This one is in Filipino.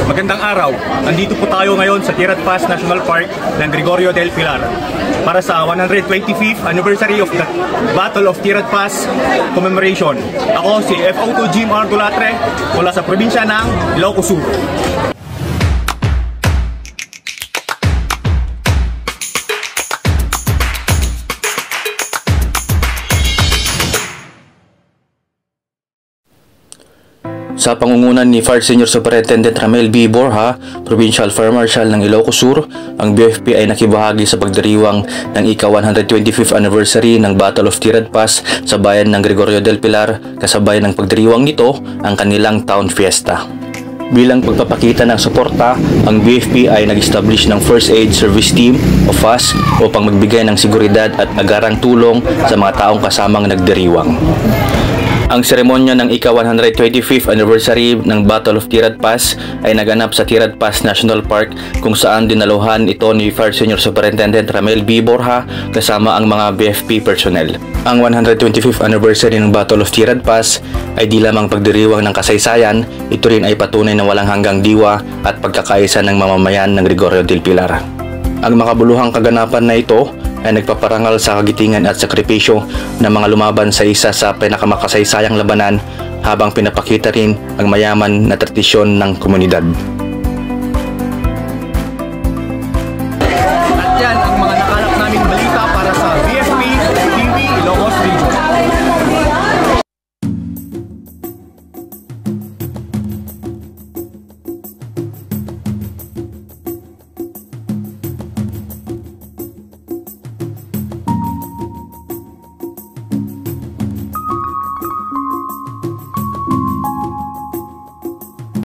Magandang araw. Nandito po tayo ngayon sa Tirad Pass National Park ng Gregorio del Pilar para sa 125th anniversary of the Battle of Tirad Pass commemoration. Ako si FO2 Jim Ardulatre mula sa probinsya ng Ilocos Sur. Sa pangungunan ni Fire Senior Superintendent Ramel B. Borja, Provincial Fire Marshal ng Ilocos Sur, ang BFP ay nakibahagi sa pagdiriwang ng ika-125th anniversary ng Battle of Tirad Pass sa bayan ng Gregorio del Pilar, kasabay ng pagdiriwang nito ang kanilang town fiesta. Bilang pagpapakita ng suporta, ang BFP ay nag-establish ng First Aid Service Team o FAS upang magbigay ng seguridad at agarang tulong sa mga taong kasamang nagdiriwang. Ang seremonya ng ika-125th anniversary ng Battle of Tirad Pass ay naganap sa Tirad Pass National Park, kung saan dinaluhan ito ni Fire Senior Superintendent Ramel B. Borja kasama ang mga BFP personnel. Ang 125th anniversary ng Battle of Tirad Pass ay di lamang pagdiriwang ng kasaysayan, ito rin ay patunay na walang hanggang diwa at pagkakaisa ng mamamayan ng Gregorio del Pilar. Ang makabuluhang kaganapan na ito ay nagpaparangal sa kagitingan at sakripisyo ng mga lumaban sa isa sa pinakamakasaysayang labanan, habang pinapakita rin ang mayaman na tradisyon ng komunidad.